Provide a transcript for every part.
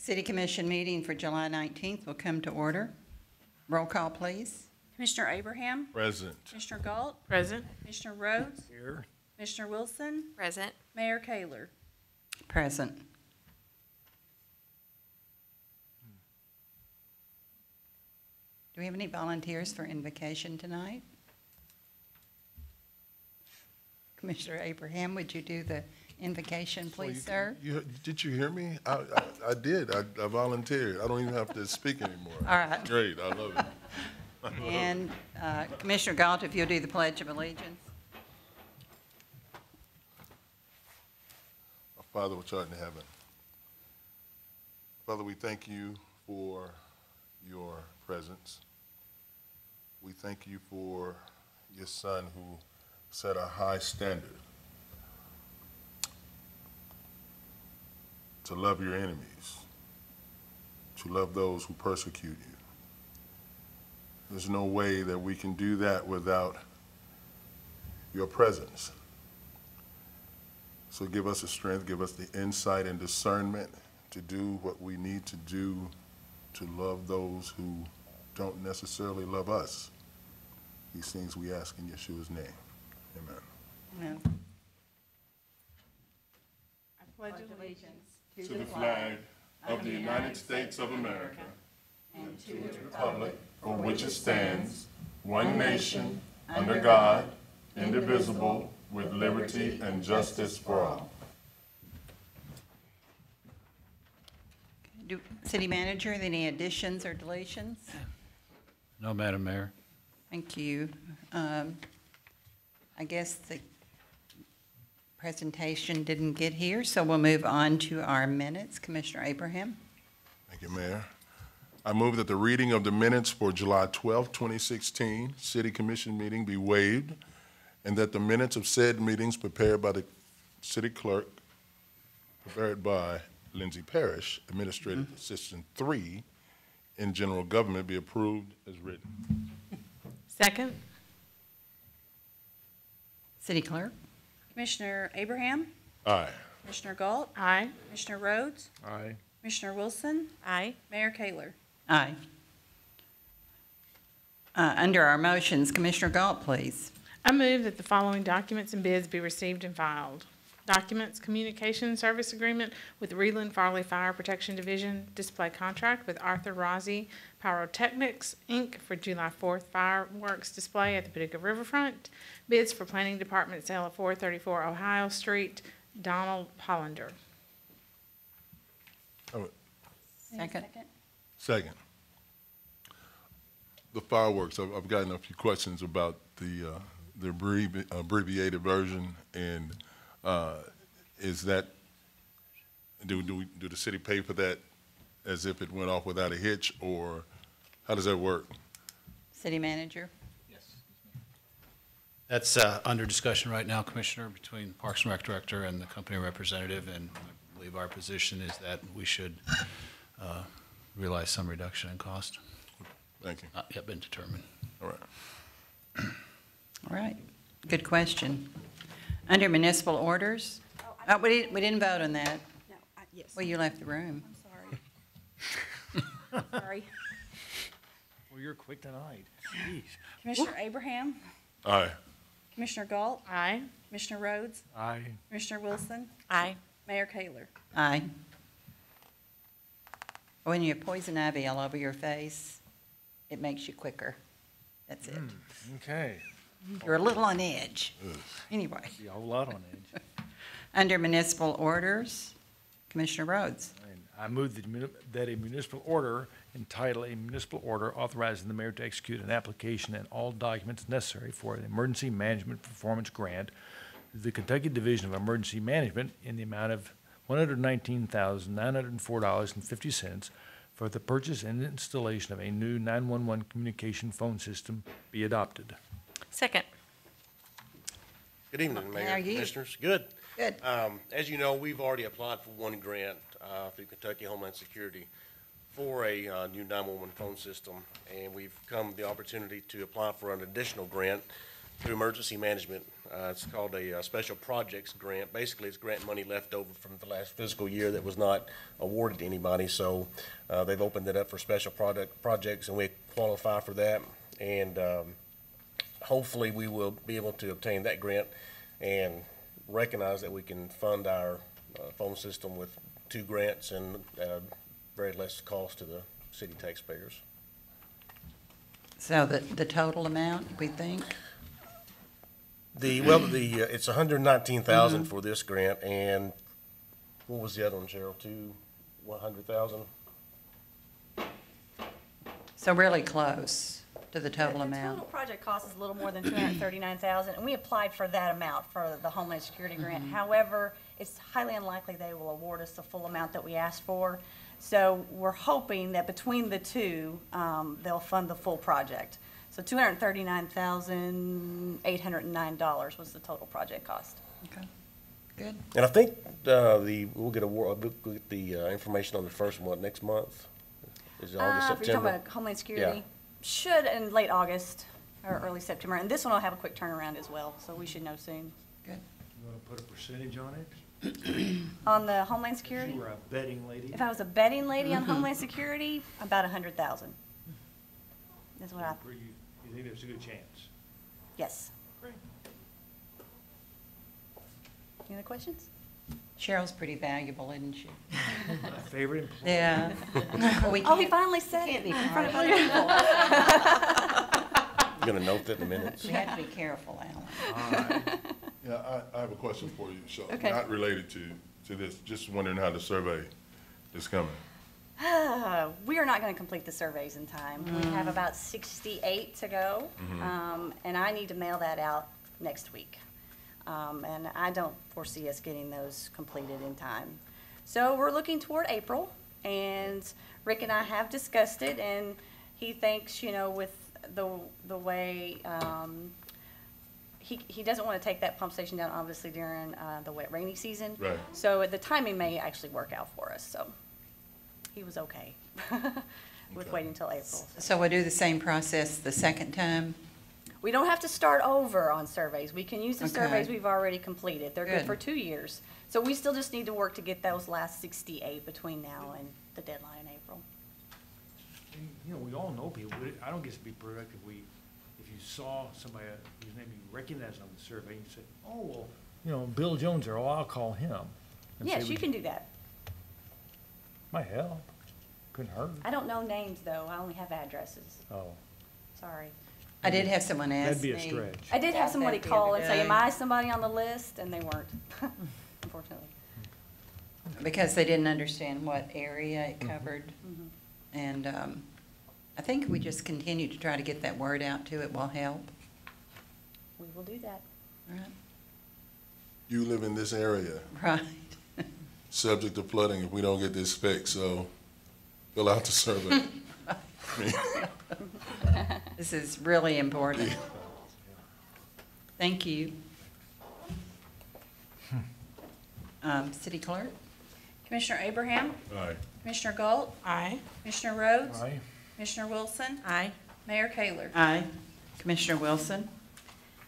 City Commission meeting for July 19th will come to order. Roll call, please. Commissioner Abraham? Present. Commissioner Galt? Present. Commissioner Rhodes? Here. Commissioner Wilson? Present. Mayor Kaler? Present. Do we have any volunteers for invocation tonight? Commissioner Abraham, would you do the invocation, please, sir? Did you hear me? I did. I volunteered. I don't even have to speak anymore. All right. Great. I love it. And Commissioner Galt, if you'll do the Pledge of Allegiance. Our Father which art in heaven. Father, we thank you for your presence. We thank you for your Son who set a high standard to love your enemies, to love those who persecute you. There's no way that we can do that without your presence. So give us the strength, give us the insight and discernment to do what we need to do to love those who don't necessarily love us. These things we ask in Yeshua's name. Amen. Amen. I pledge allegiance To the flag of the United States of America and to the republic for which it stands, one nation, under God, indivisible, with liberty and justice for all. City Manager, any additions or deletions? No, Madam Mayor. Thank you. I guess the presentation didn't get here, so we'll move on to our minutes. Commissioner Abraham. Thank you, Mayor. I move that the reading of the minutes for July 12, 2016 City Commission meeting be waived, and that the minutes of said meetings prepared by the City Clerk, prepared by Lindsay Parrish, Administrative Assistant 3 in General Government, be approved as written. Second. City Clerk. Commissioner Abraham? Aye. Commissioner Galt? Aye. Commissioner Rhodes? Aye. Commissioner Wilson? Aye. Mayor Kaler? Aye. Under our motions, Commissioner Galt, please. I move that the following documents and bids be received and filed. Documents, communication service agreement with Reland Farley Fire Protection Division, display contract with Arthur Rossi Pyrotechnics, Inc. for July 4th fireworks display at the Paducah Riverfront. Bids for Planning Department sale of 434 Ohio Street, Donald Hollander. Second. Second. The fireworks, I've gotten a few questions about the abbreviated version, and is that, do the city pay for that as if it went off without a hitch, or how does that work? City Manager. That's under discussion right now, Commissioner, between Parks and Rec Director and the company representative, and I believe our position is that we should realize some reduction in cost. Thank you. Not yet been determined. All right. All right. Good question. Under Municipal Orders. We didn't vote on that. No, yes. Well, you left the room. I'm sorry. Sorry. Well, you're quick tonight. Jeez. Commissioner Abraham? Aye. Commissioner Galt? Aye. Commissioner Rhodes? Aye. Commissioner Wilson? Aye. Mayor Kaler? Aye. When you have poison ivy all over your face, it makes you quicker. That's it. Okay. You're a little on edge. Anyway, Be a whole lot on edge. under Municipal Orders, Commissioner Rhodes. And I move that a municipal order entitled a municipal order authorizing the mayor to execute an application and all documents necessary for an emergency management performance grant to the Kentucky Division of Emergency Management in the amount of $119,904.50 for the purchase and installation of a new 911 communication phone system be adopted. Second. Good evening, How Mayor are and you? Commissioners. Good. Good. As you know, we've already applied for one grant through Kentucky Homeland Security for a new 911 phone system, and we've come the opportunity to apply for an additional grant through emergency management. It's called a special projects grant. Basically, it's grant money left over from the last fiscal year that was not awarded to anybody. So they've opened it up for special projects, and we qualify for that. And hopefully, we will be able to obtain that grant and recognize that we can fund our phone system with 2 grants and very less cost to the city taxpayers. So the total amount, we think? It's $119,000 for this grant, and what was the other one, Cheryl? 100,000? So really close to the total The amount. total project cost is a little more than $239,000, and we applied for that amount for the Homeland Security grant. However, it's highly unlikely they will award us the full amount that we asked for. So we're hoping that between the two, they'll fund the full project. So $239,809 was the total project cost. Okay, good. And I think we'll get the information on the first one next month. Is it August, If you're talking September? about Homeland Security, should in late August or early September. And this one will have a quick turnaround as well, so we should know soon. Good. You want to put a percentage on it? On the Homeland Security, You were a betting lady? if I was a betting lady on Homeland Security, about 100,000. That's what I, You think there's a good chance? yes. Great. Any other questions? Cheryl's pretty valuable, isn't she? My favorite employee. Yeah. Well, we Oh, he can't- finally said it in front of other people. I'm going to note that in the minutes. we have to be careful, Alan. All right. Yeah, I have a question for you, Sean. Okay. Not related to this, just wondering how the survey is coming. We are not going to complete the surveys in time. We have about 68 to go, and I need to mail that out next week. And I don't foresee us getting those completed in time. So we're looking toward April, and Rick and I have discussed it, and he thinks, you know, with the way, he doesn't want to take that pump station down, obviously, during the wet rainy season. Right. So the timing may actually work out for us, so he was okay with Okay. waiting until April. So we'll do the same process the second time? We don't have to start over on surveys. We can use the Okay. surveys we've already completed. They're good Good. for 2 years. So we still just need to work to get those last 68 between now and the deadline in April. And, you know, we all know people, but I don't guess it'd be productive, if you saw somebody whose name you recognized on the survey, and you said, oh, well, you know, Bill Jones there, oh, I'll call him. And say, Yes, you "Would can do that. Might help. Couldn't hurt. I don't know names, though. I only have addresses. Oh, Sorry. I did have someone ask that'd me. be a stretch. I did have About somebody that the call other and say, day. am I somebody on the list? And they weren't, unfortunately. Because they didn't understand what area it covered. And I think we just continue to try to get that word out too. It will help. We will do that. All right. You live in this area, Right. subject to flooding if we don't get this fixed, so fill out the survey. This is really important. Thank you. City Clerk? Commissioner Abraham, Aye. Commissioner Galt, Aye. Commissioner Rhodes, Aye. Commissioner Wilson, Aye. Mayor Kayler. Aye. Commissioner Wilson?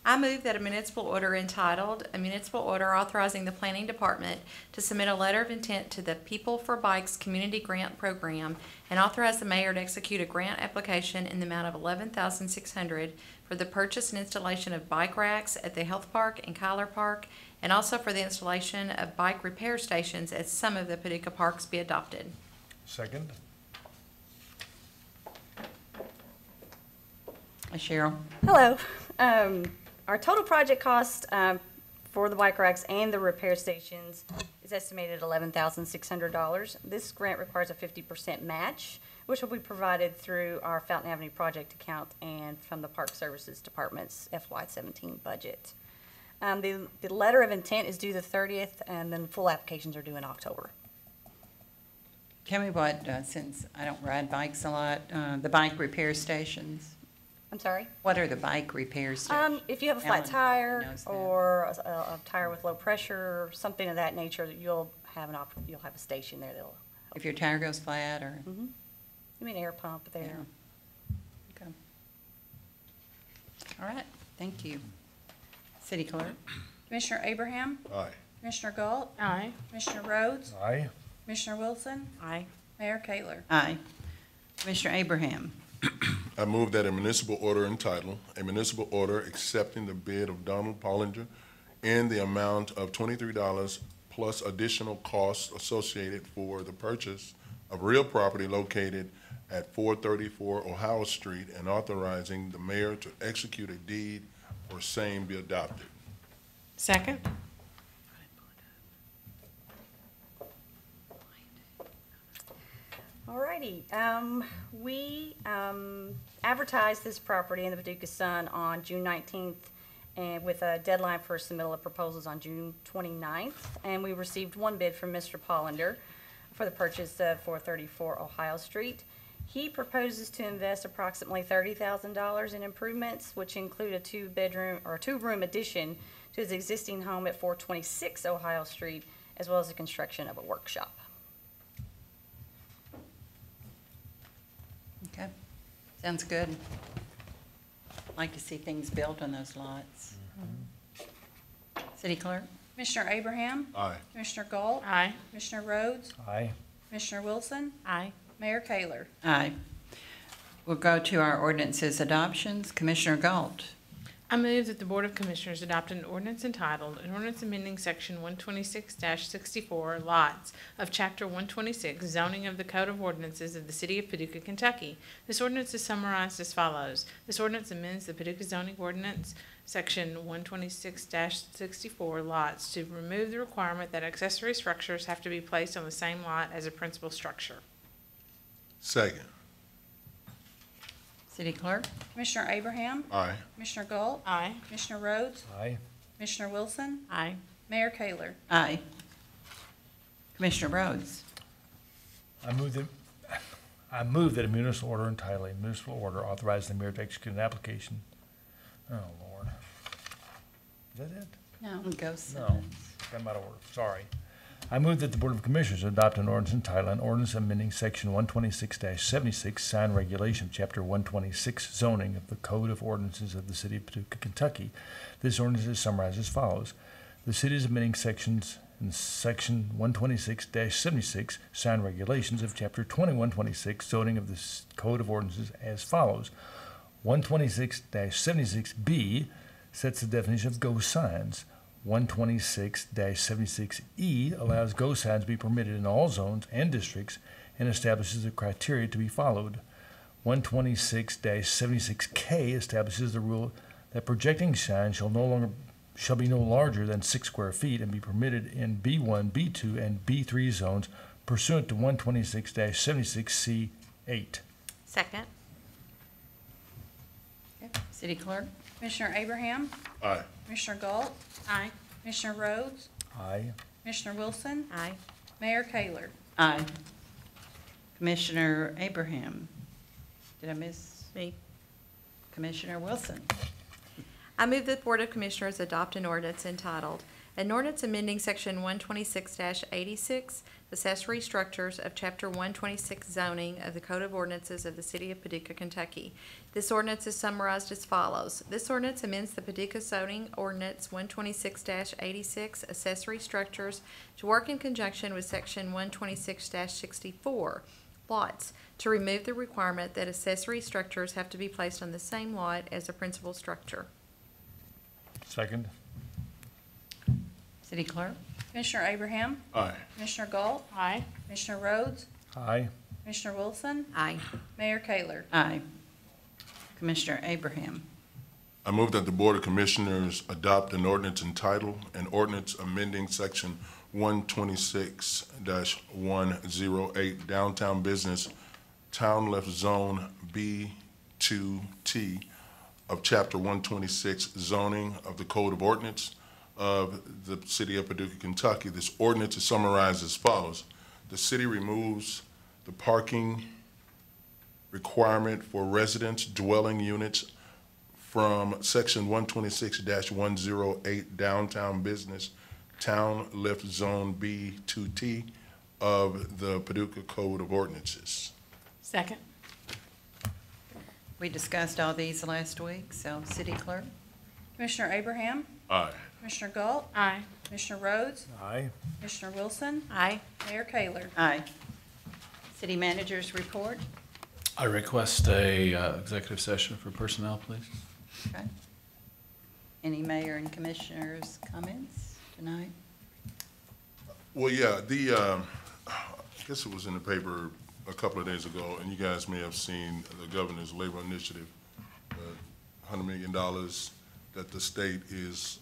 I move that a municipal order entitled, "A Municipal Order Authorizing the Planning Department to Submit a Letter of Intent to the People for Bikes Community Grant Program and authorize the mayor to execute a grant application in the amount of $11,600 for the purchase and installation of bike racks at the Health Park and Kyler Park, and also for the installation of bike repair stations at some of the Paducah parks be adopted." Second? Cheryl? Hello. Our total project cost for the bike racks and the repair stations is estimated at $11,600. This grant requires a 50% match, which will be provided through our Fountain Avenue project account and from the Park Services Department's FY17 budget. The letter of intent is due the 30th, and then full applications are due in October. Tell me what, since I don't ride bikes a lot, the bike repair stations. I'm sorry? What are the bike repair stations? If you have a flat Ellen tire knows that. or a tire with low pressure, something of that nature, you'll have you'll have a station there that'll. If your tire goes flat or? You mean air pump there? Yeah. Okay. All right. Thank you. City Clerk? Commissioner Abraham, Aye. Commissioner Galt, Aye. Commissioner Rhodes, Aye. Commissioner Wilson, Aye. Mayor Kayler. Aye. Commissioner Abraham? I move that a municipal order entitled, "A Municipal Order Accepting the Bid of Donald Pollinger in the Amount of $23 plus additional costs associated for the purchase of real property located at 434 Ohio Street and authorizing the mayor to execute a deed for same be adopted." Second. Alrighty, we advertised this property in the Paducah Sun on June 19th, and with a deadline for submittal of proposals on June 29th. And we received one bid from Mr. Pollender for the purchase of 434 Ohio Street. He proposes to invest approximately $30,000 in improvements, which include a two-room addition to his existing home at 426 Ohio Street, as well as the construction of a workshop. Okay, sounds good. Like to see things built on those lots. City Clerk? Commissioner Abraham, Aye. Commissioner Galt, Aye. Commissioner Rhodes, Aye. Commissioner Wilson, Aye. Mayor Kayler. Aye. We'll go to our ordinances adoptions. Commissioner Galt? I move that the Board of Commissioners adopt an ordinance entitled, an ordinance amending section 126-64 lots of chapter 126 zoning of the Code of Ordinances of the City of Paducah, Kentucky. This ordinance is summarized as follows. This ordinance amends the Paducah zoning ordinance section 126-64 lots to remove the requirement that accessory structures have to be placed on the same lot as a principal structure. Second. City Clerk? Commissioner Abraham, Aye. Commissioner Galt, Aye. Commissioner Rhodes, Aye. Commissioner Wilson, Aye. Mayor Kayler. Aye. Commissioner Rhodes? I move that a municipal order entitled, "A Municipal Order Authorizing the Mayor to Execute an Application." Oh, Lord. Is that it? No. Go No, Simmons. I'm out of order, sorry. I move that the Board of Commissioners adopt an ordinance entitled, an ordinance amending section 126-76 sign regulation, chapter 126 zoning of the Code of Ordinances of the City of Paducah, Kentucky. This ordinance is summarized as follows. The city is amending sections in section 126-76 sign regulations of chapter 2126 zoning of the Code of Ordinances as follows. 126-76B sets the definition of ghost signs. 126-76E allows ghost signs to be permitted in all zones and districts and establishes the criteria to be followed. 126-76K establishes the rule that projecting signs shall be no larger than 6 square feet and be permitted in B1, B2, and B3 zones pursuant to 126-76C8. Second. Okay. City Clerk? Commissioner Abraham, Aye. Commissioner Galt, Aye. Commissioner Rhodes, Aye. Commissioner Wilson, Aye. Mayor Kayler. Aye. Commissioner Abraham? Did I miss? Me. Commissioner Wilson? I move that the Board of Commissioners adopt an ordinance entitled, an ordinance amending section 126-86, accessory structures of chapter 126 zoning of the Code of Ordinances of the City of Paducah, Kentucky. This ordinance is summarized as follows. This ordinance amends the Paducah zoning ordinance 126-86, accessory structures, to work in conjunction with section 126-64, lots, to remove the requirement that accessory structures have to be placed on the same lot as a principal structure. Second. City Clerk? Commissioner Abraham, Aye. Commissioner Galt, Aye. Commissioner Rhodes, Aye. Commissioner Wilson, Aye. Mayor Kayler. Aye. Commissioner Abraham? I move that the Board of Commissioners adopt an ordinance entitled, an ordinance amending section 126-108 downtown business town left zone B2T of chapter 126 zoning of the Code of Ordinance of the City of Paducah, Kentucky. This ordinance is summarized as follows. The city removes the parking requirement for residence dwelling units from section 126-108 downtown business town lift zone B2T of the Paducah Code of Ordinances. Second. We discussed all these last week, so City Clerk? Commissioner Abraham, Aye. Commissioner Galt, Aye. Commissioner Rhodes, Aye. Commissioner Wilson, Aye. Mayor Kayler. Aye. City managers report. I request a executive session for personnel, please. Okay. Any mayor and commissioners' comments tonight? Well, yeah, I guess it was in the paper a couple of days ago, and you guys may have seen the governor's labor initiative, $100 million that the state is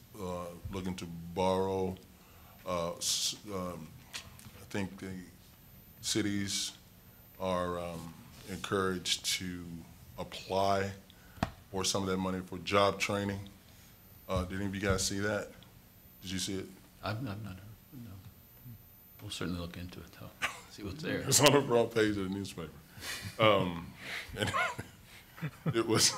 looking to borrow. I think the cities are encouraged to apply for some of that money for job training. Did any of you guys see that? Did you see it? I've not heard, no. We'll certainly look into it, though, see what's there. It's on the front page of the newspaper. And it was,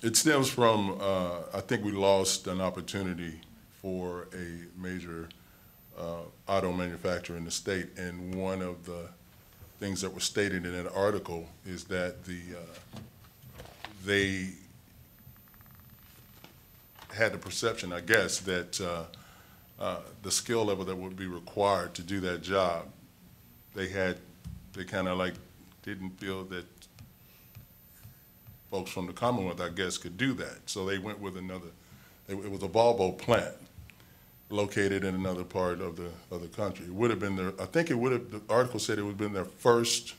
it stems from, I think we lost an opportunity for a major auto manufacturer in the state, and one of the things that was stated in that article is that they had the perception, I guess, that the skill level that would be required to do that job, they kind of like didn't feel that folks from the Commonwealth, I guess, could do that. So they went with another, it was a Volvo plant located in another part of the country. It would have been their, I think it would have, the article said it would have been their first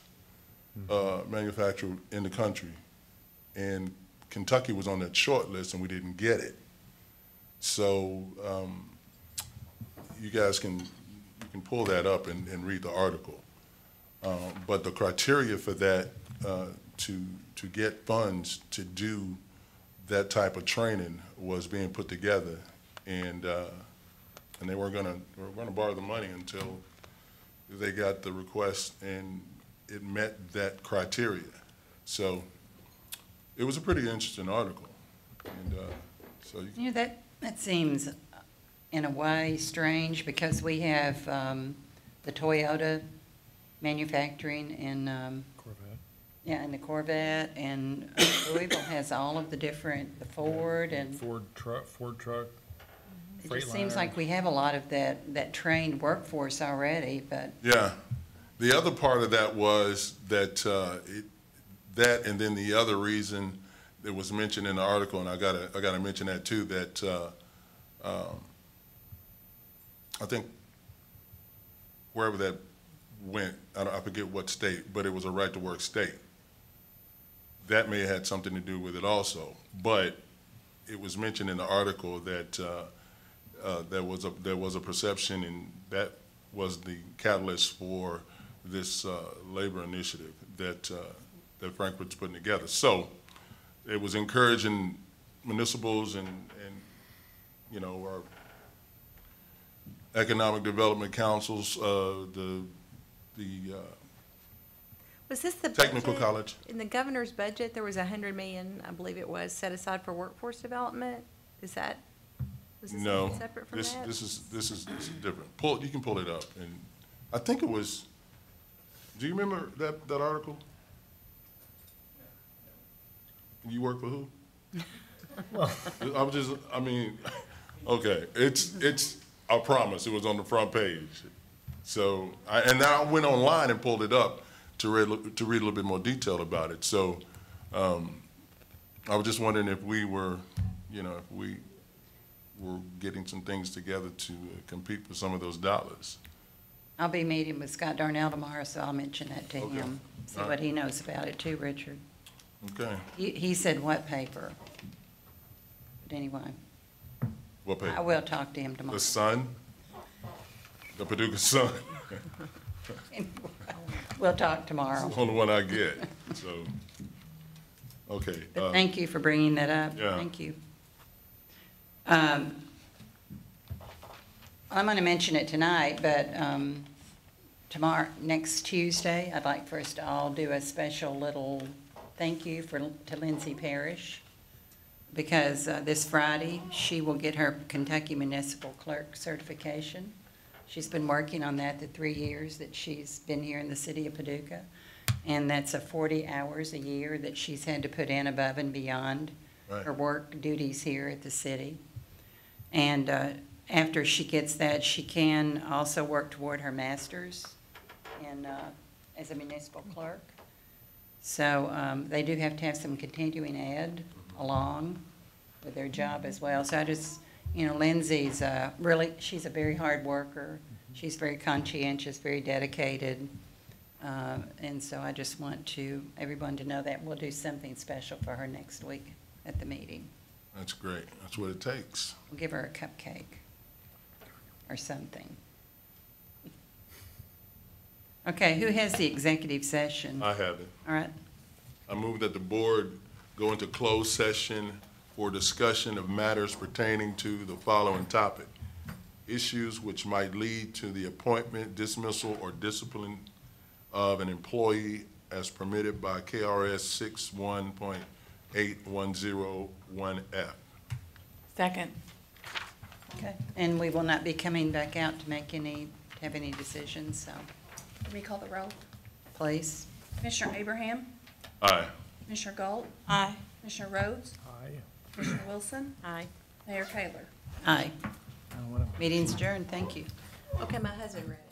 manufacturer in the country. And Kentucky was on that short list and we didn't get it. So you guys can pull that up and read the article. But the criteria for that, to get funds to do that type of training was being put together, and they were gonna borrow the money until they got the request and it met that criteria. So it was a pretty interesting article, and so You know, that seems in a way strange because we have the Toyota manufacturing in, Corvette. yeah, and the Corvette, and Louisville has all of the different, the Ford and. Ford truck. It just seems Freightliner. like we have a lot of that trained workforce already, but yeah. The other part of that was that that, and then the other reason that was mentioned in the article, and I gotta mention that too, that I think wherever that went, I forget what state, but it was a right to work state. That may have had something to do with it also, but it was mentioned in the article that there was a perception, and that was the catalyst for this labor initiative that Frankfurt's putting together. So it was encouraging municipals and you know, our economic development councils, the Was this the technical budget? college. In the governor's budget, there was $100 million, I believe it was, set aside for workforce development? Was this No, something separate from that? this is different. You can pull it up, and I think it was. Do you remember that article? You work for who? Okay, it's. I promise it was on the front page. So, and then I went online and pulled it up to read a little bit more detail about it. So, I was just wondering if we were, you know, if we were getting some things together to compete for some of those dollars. I'll be meeting with Scott Darnell tomorrow, so I'll mention that to Okay. him, see All what right. he knows about it too, Richard. Okay, He said what paper? But anyway, what I paper? will talk to him tomorrow. The Sun? The Paducah Sun? We'll talk tomorrow. It's the only one I get, so, okay. But thank you for bringing that up. Yeah. Thank you. I'm going to mention it tonight, but tomorrow, next Tuesday, I'd like for us to all do a special little thank you to Lindsay Parrish, because this Friday, she will get her Kentucky Municipal Clerk certification. She's been working on that the 3 years that she's been here in the City of Paducah, and that's 40 hours a year that she's had to put in above and beyond Right. her work duties here at the city. And after she gets that, she can also work toward her master's in, as a municipal clerk. So they do have to have some continuing ed along with their job as well. So I just, Lindsay's really, she's a very hard worker. She's very conscientious, very dedicated. And so I just want everyone to know that we'll do something special for her next week at the meeting. That's great. That's what it takes. We'll give her a cupcake or something. Okay, who has the executive session? I have it. All right, I move that the board go into closed session for discussion of matters pertaining to the following topic: issues which might lead to the appointment, dismissal, or discipline of an employee as permitted by KRS 61.8101F. Second. okay. And we will not be coming back out to have any decisions, so Let me call the roll. please. Commissioner Abraham, Aye. Commissioner Galt, Aye. Commissioner Rhodes, Aye. Commissioner Wilson, Aye. Mayor Taylor. Aye. Meeting's adjourned, thank you. Okay, my husband read it.